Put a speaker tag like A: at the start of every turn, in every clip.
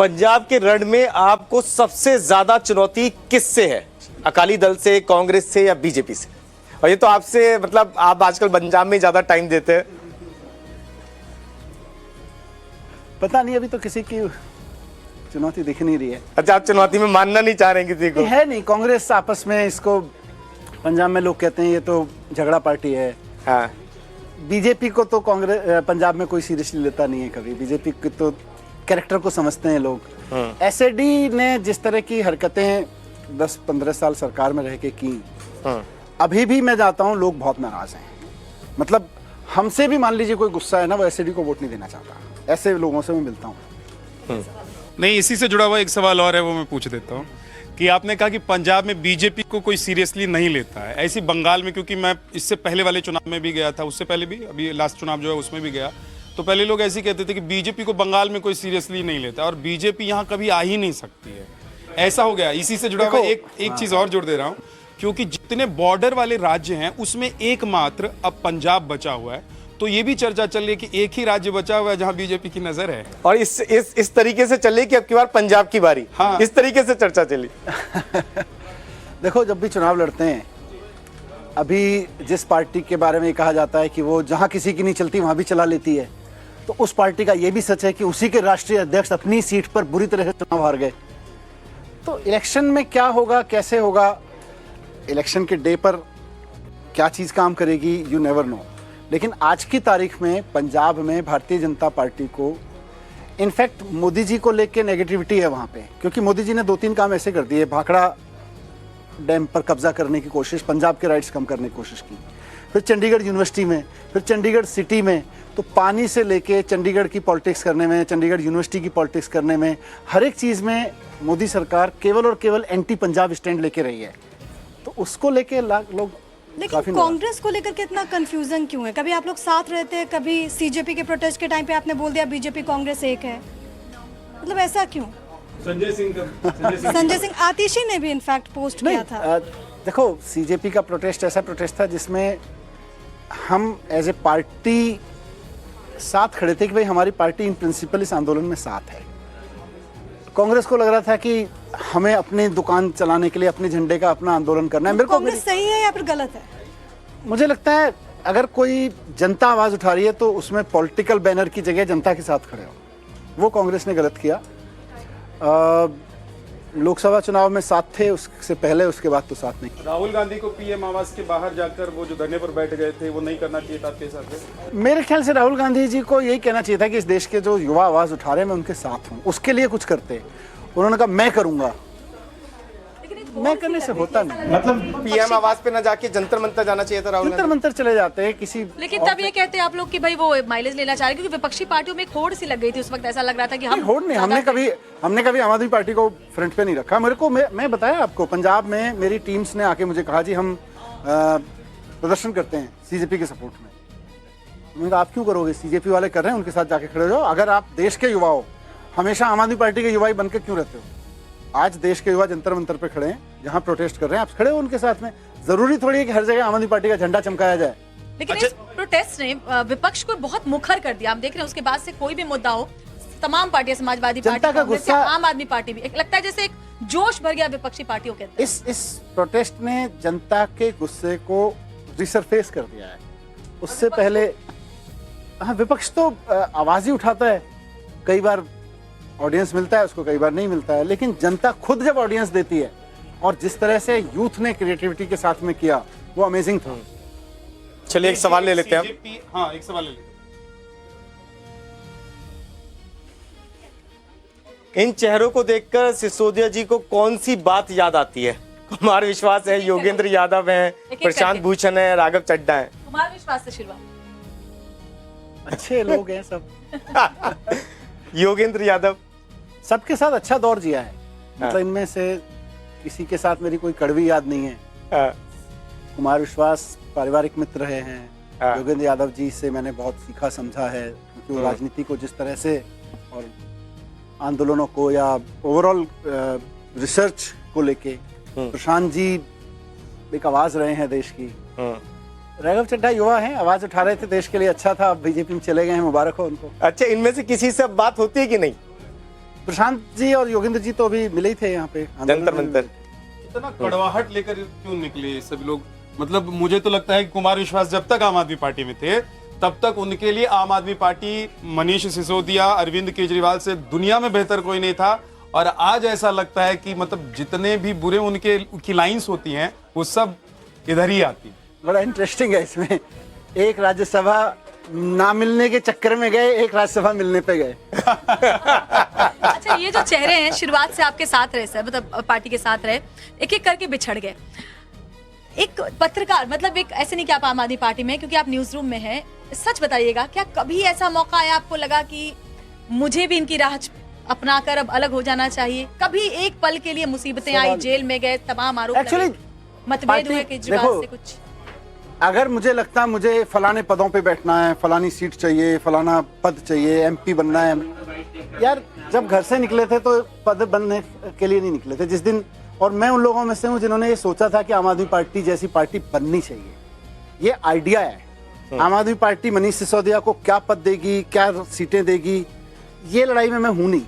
A: पंजाब के रण में आपको सबसे ज्यादा चुनौती किससे है? अकाली दल से, कांग्रेस से या बीजेपी से? और ये तो आपसे, मतलब आप आजकल पंजाब में ज्यादा टाइम देते हैं।
B: पता नहीं, अभी तो किसी की चुनौती दिख नहीं रही है।
A: अच्छा, आप चुनौती में मानना नहीं चाह रहे हैं किसी को?
B: है नहीं, कांग्रेस आपस में, इसको पंजाब में लोग कहते हैं ये तो झगड़ा पार्टी है।
A: हाँ।
B: बीजेपी को तो कांग्रेस पंजाब में कोई सीरियसली लेता नहीं है कभी। बीजेपी के तो कैरेक्टर को समझते हैं लोग। एसएडी ने जिस तरह की हरकतें 10-15 साल सरकार में रह के की, अभी भी मैं जाता हूं, लोग बहुत नाराज हैं। मतलब हमसे भी मान लीजिए कोई गुस्सा है ना, वो एसएडी को वोट नहीं देना चाहता। ऐसे लोगों से मैं मिलता हूँ।
C: नहीं, इसी से जुड़ा हुआ एक सवाल और है, वो मैं पूछ देता हूँ कि आपने कहा कि पंजाब में बीजेपी को कोई सीरियसली नहीं लेता है। ऐसी बंगाल में, क्योंकि मैं इससे पहले वाले चुनाव में भी गया था, उससे पहले भी, अभी लास्ट चुनाव जो है उसमें भी गया, तो पहले लोग ऐसे कहते थे कि बीजेपी को बंगाल में कोई सीरियसली नहीं लेता और बीजेपी यहाँ कभी आ ही नहीं सकती है। ऐसा हो गया। इसी से जुड़ा हुआ एक चीज और जोड़ दे रहा हूँ, क्योंकि जितने बॉर्डर वाले राज्य हैं उसमें एकमात्र अब पंजाब बचा हुआ है। तो ये भी चर्चा चल रही है कि एक ही राज्य बचा हुआ है जहां बीजेपी की नजर है,
A: और इस तरीके से चले कि अब की बार पंजाब की बारी।
C: हाँ।
A: इस तरीके से चर्चा चली।
B: देखो, जब भी चुनाव लड़ते हैं, अभी जिस पार्टी के बारे में कहा जाता है कि वो जहां किसी की नहीं चलती वहां भी चला लेती है, तो उस पार्टी का ये भी सच है कि उसी के राष्ट्रीय अध्यक्ष अपनी सीट पर बुरी तरह से चुनाव हार गए। तो इलेक्शन में क्या होगा, कैसे होगा, इलेक्शन के डे पर क्या चीज काम करेगी, यू नेवर नो। लेकिन आज की तारीख में पंजाब में भारतीय जनता पार्टी को, इनफैक्ट मोदी जी को लेके नेगेटिविटी है वहां पे, क्योंकि मोदी जी ने 2-3 काम ऐसे कर दिए। भाखड़ा डैम पर कब्जा करने की कोशिश, पंजाब के राइट्स कम करने की कोशिश की, फिर चंडीगढ़ यूनिवर्सिटी में, फिर चंडीगढ़ सिटी में। तो पानी से लेके चंडीगढ़ की पॉलिटिक्स करने में, चंडीगढ़ यूनिवर्सिटी की पॉलिटिक्स करने में, हर एक चीज़ में मोदी सरकार केवल और केवल एंटी पंजाब स्टैंड लेके रही है। तो उसको लेके लोग,
D: लेकिन कांग्रेस को लेकर के इतना कंफ्यूजन क्यों है? कभी आप लोग साथ रहते हैं, कभी सीजेपी के प्रोटेस्ट के टाइम पे आपने बोल दिया बीजेपी कांग्रेस एक है, मतलब ऐसा क्यों?
C: संजय
D: सिंह आतिशी ने भी इनफैक्ट पोस्ट किया था।
B: देखो, सीजेपी का प्रोटेस्ट ऐसा प्रोटेस्ट था जिसमें हम एज ए पार्टी साथ खड़े थे कि भाई हमारी पार्टी इन प्रिंसिपल इस आंदोलन में साथ है। कांग्रेस को लग रहा था कि हमें अपनी दुकान चलाने के लिए अपने झंडे का अपना आंदोलन करना है। मेरे को
D: कांग्रेस सही है या फिर गलत है?
B: मुझे लगता है अगर कोई जनता आवाज उठा रही है तो उसमें पॉलिटिकल बैनर की जगह जनता के साथ खड़े हो। वो कांग्रेस ने गलत किया। लोकसभा चुनाव में साथ थे, उससे पहले, उसके बाद तो साथ नहीं।
C: राहुल गांधी को पीएम आवास के बाहर जाकर वो जो धरने पर बैठ गए थे, वो नहीं करना चाहिए था आपके हिसाब से?
B: मेरे ख्याल से राहुल गांधी जी को यही कहना चाहिए था कि इस देश के जो युवा आवाज उठा रहे हैं मैं उनके साथ हूँ, उसके लिए कुछ करते। उन्होंने कहा मैं करूंगा, मैं करने से होता नहीं।
A: मतलब पीएम आवास पे ना जाके जंतर मंतर जाना चाहिए था राहुल गांधी।
B: जंतर मंतर चले जाते हैं किसी।
E: लेकिन तब ये कहते हैं आप लोग कि भाई वो माइलेज लेना चाह रहे, क्योंकि विपक्षी पार्टियों में एक होड़ सी लग गई थी उस वक्त। ऐसा लग रहा था कि हम
B: होड़ नहीं, हमने कभी आम आदमी पार्टी को फ्रंट पे नहीं रखा। मेरे को, मैं बताया आपको, पंजाब में मेरी टीम्स ने आके मुझे कहा जी हम प्रदर्शन करते हैं सीजेपी के सपोर्ट में। मैंने कहा आप क्यों करोगे, सीजेपी वाले कर रहे हैं, उनके साथ जाके खड़े हो जाओ। अगर आप देश के युवा हो, हमेशा आम आदमी पार्टी के युवा ही बनकर क्यों रहते हो? आज देश के युवा जंतर मंतर पे खड़े हैं, जहां प्रोटेस्ट कर रहे हैं, आप खड़े हो उनके साथ में। जरूरी थोड़ी है कि हर जगह आम आदमी पार्टी का झंडा चमकाया जाए।
E: लेकिन इस प्रोटेस्ट ने विपक्ष को बहुत मुखर कर दिया। हम देख रहे हैं उसके बाद से कोई भी मुद्दा हो, तमाम पार्टियां, समाजवादी पार्टी,
B: जनता का
E: कांग्रेस
B: गुस्सा,
E: या आम आदमी पार्टी भी, एक लगता है जैसे एक जोश भर गया विपक्षी पार्टियों के अंदर।
B: इस प्रोटेस्ट ने जनता के गुस्से को रिसरफेस कर दिया है। उससे पहले हाँ, विपक्ष तो आवाज ही उठाता है, कई बार ऑडियंस मिलता है उसको, कई बार नहीं मिलता है। लेकिन जनता खुद जब ऑडियंस देती है, और जिस तरह से यूथ ने क्रिएटिविटी के साथ में किया, वो अमेजिंग था।
A: चलिए एक सवाल ले लेते हैं हम।
C: हाँ, एक सवाल ले लेते हैं।
A: इन चेहरों को देखकर सिसोदिया जी को कौन सी बात याद आती है? कुमार विश्वास है, योगेंद्र यादव है, प्रशांत भूषण है, राघव चड्ढा है।
E: कुमार विश्वास से शुरुआत।
B: अच्छे लोग हैं सब।
A: योगेंद्र यादव
B: सबके साथ अच्छा दौर जिया है। मतलब इनमें से किसी के साथ मेरी कोई कड़वी याद नहीं है। कुमार विश्वास पारिवारिक मित्र रहे हैं। योगेंद्र यादव जी से मैंने बहुत सीखा समझा है, क्योंकि वो राजनीति को जिस तरह से और आंदोलनों को या ओवरऑल रिसर्च को लेके, प्रशांत जी एक आवाज रहे हैं देश की। राघव चड्ढा युवा हैं, आवाज उठा रहे थे देश के लिए, अच्छा था। अब बीजेपी में चले गए हैं, मुबारक हो उनको।
A: अच्छा, इनमें से किसी से अब बात होती है कि नहीं?
B: प्रशांत जी और योगेंद्र जी तो अभी मिले ही थे यहाँ पे
A: जंतर मंतर।
C: इतना कड़वाहट लेकर क्यों निकले सभी लोग? मतलब मुझे तो लगता है कि कुमार विश्वास जब तक आम आदमी पार्टी में थे तब तक उनके लिए आम आदमी पार्टी मनीष सिसोदिया, अरविंद केजरीवाल से दुनिया में बेहतर कोई नहीं था। और आज ऐसा लगता है कि मतलब जितने भी बुरे उनकी लाइंस होती हैं वो सब इधर ही आती हैं।
B: बड़ा इंटरेस्टिंग है इसमें, एक राज्यसभा ना मिलने के चक्कर में गए, एक राज्यसभा मिलने पे गए।
E: अच्छा, ये जो चेहरे हैं शुरुआत से आपके साथ रहे सर, मतलब पार्टी के साथ रहे, एक एक करके बिछड़ गए। एक पत्रकार, मतलब एक ऐसे नहीं कि आप आम आदमी पार्टी में, क्योंकि आप न्यूज रूम में हैं, सच बताइएगा, क्या कभी ऐसा मौका आया आपको लगा कि मुझे भी इनकी राह अपनाकर अब अलग हो जाना चाहिए? कभी एक पल के लिए मुसीबतें आई, जेल में गए, तमाम आरोप
B: Actually,
E: लगे, मतभेद हुए केजरीवाल से कुछ?
B: अगर मुझे लगता मुझे फलाने पदों पे बैठना है, फलानी सीट चाहिए, फलाना पद चाहिए, एमपी बनना है, यार जब घर से निकले थे तो पद बनने के लिए नहीं निकले थे जिस दिन। और मैं उन लोगों में से हूँ जिन्होंने ये सोचा था कि आम आदमी पार्टी जैसी पार्टी बननी चाहिए। ये आइडिया है। आम आदमी पार्टी मनीष सिसोदिया को क्या पद देगी, क्या सीटें देगी, ये लड़ाई में मैं हूं नहीं।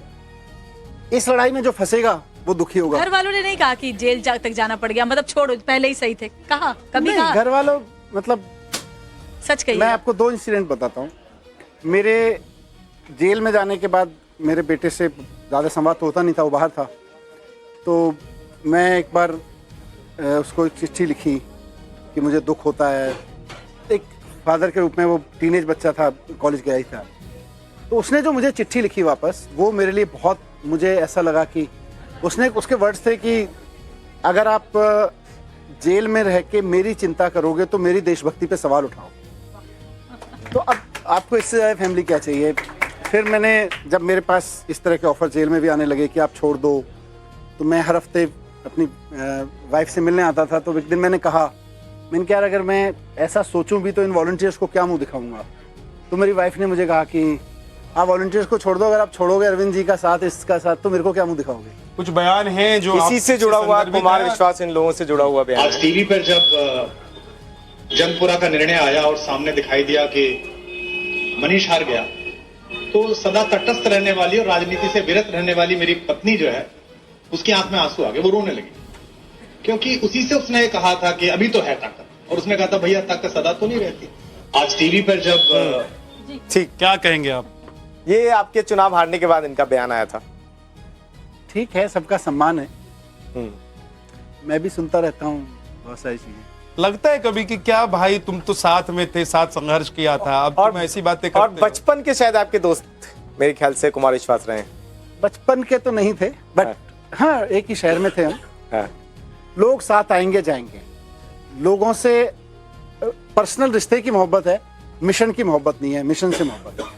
B: इस लड़ाई में जो फंसेगा वो दुखी होगा।
E: घर वालों ने नहीं कहा कि जेल तक जाना पड़ गया, मतलब छोड़ो, पहले ही सही थे? कहा कभी? कहा
B: घर वालों, मतलब
E: सच कहिए।
B: मैं आपको 2 इंसिडेंट बताता हूँ। मेरे जेल में जाने के बाद मेरे बेटे से ज़्यादा संवाद तो होता नहीं था, वो बाहर था, तो मैं एक बार उसको एक चिट्ठी लिखी कि मुझे दुख होता है। एक फादर के रूप में, वो टीनेज बच्चा था, कॉलेज गया ही था, तो उसने जो मुझे चिट्ठी लिखी वापस, वो मेरे लिए बहुत, मुझे ऐसा लगा कि उसके वर्ड्स थे कि अगर आप जेल में रह के मेरी चिंता करोगे तो मेरी देशभक्ति पे सवाल उठाओ। तो अब आपको इससे ज़्यादा फैमिली क्या चाहिए? फिर मैंने, जब मेरे पास इस तरह के ऑफर जेल में भी आने लगे कि आप छोड़ दो, तो मैं हर हफ्ते अपनी वाइफ से मिलने आता था। तो एक दिन मैंने कहा यार अगर मैं ऐसा सोचूं भी तो इन वॉलंटियर्स को क्या मुंह दिखाऊंगा? तो मेरी वाइफ ने मुझे कहा कि आप वॉलंटियर्स को छोड़ दो, अगर आप छोड़ोगे अरविंद जी का साथ, इसका साथ, तो मेरे को क्या मुंह दिखाओगे?
C: कुछ बयान हैं जो
A: इसी से जुड़ा हुआ, कुमार विश्वास इन लोगों से जुड़ा हुआ बयान
F: आज टीवी पर जब जंगपुरा का निर्णय आया और सामने दिखाई दिया कि मनीष हार गया, तो सदा तटस्थ रहने वाली और राजनीति से विरत रहने वाली मेरी पत्नी जो है, उसकी आंख में आंसू आ गए, वो रोने लगी, क्योंकि उसी से उसने कहा था कि अभी तो है ताकत, और उसने कहा था भैया ताकत सदा तो नहीं रहती। आज टीवी पर जब
A: ठीक,
C: क्या कहेंगे आप?
A: ये आपके चुनाव हारने के बाद इनका बयान आया था।
B: ठीक है, सबका सम्मान है, मैं भी सुनता रहता हूँ बहुत सारी चीजें।
C: लगता है कभी कि क्या भाई तुम तो साथ में थे, साथ संघर्ष किया था, अब तुम ऐसी बातें करते
A: और
C: हो?
A: बचपन के शायद आपके दोस्त मेरे ख्याल से कुमार विश्वास रहे हैं।
B: बचपन के तो नहीं थे, बट हाँ एक ही शहर में थे हम।
A: हाँ।
B: लोग साथ आएंगे जाएंगे, लोगों से पर्सनल रिश्ते की मोहब्बत है, मिशन की मोहब्बत नहीं है, मिशन से मोहब्बत है।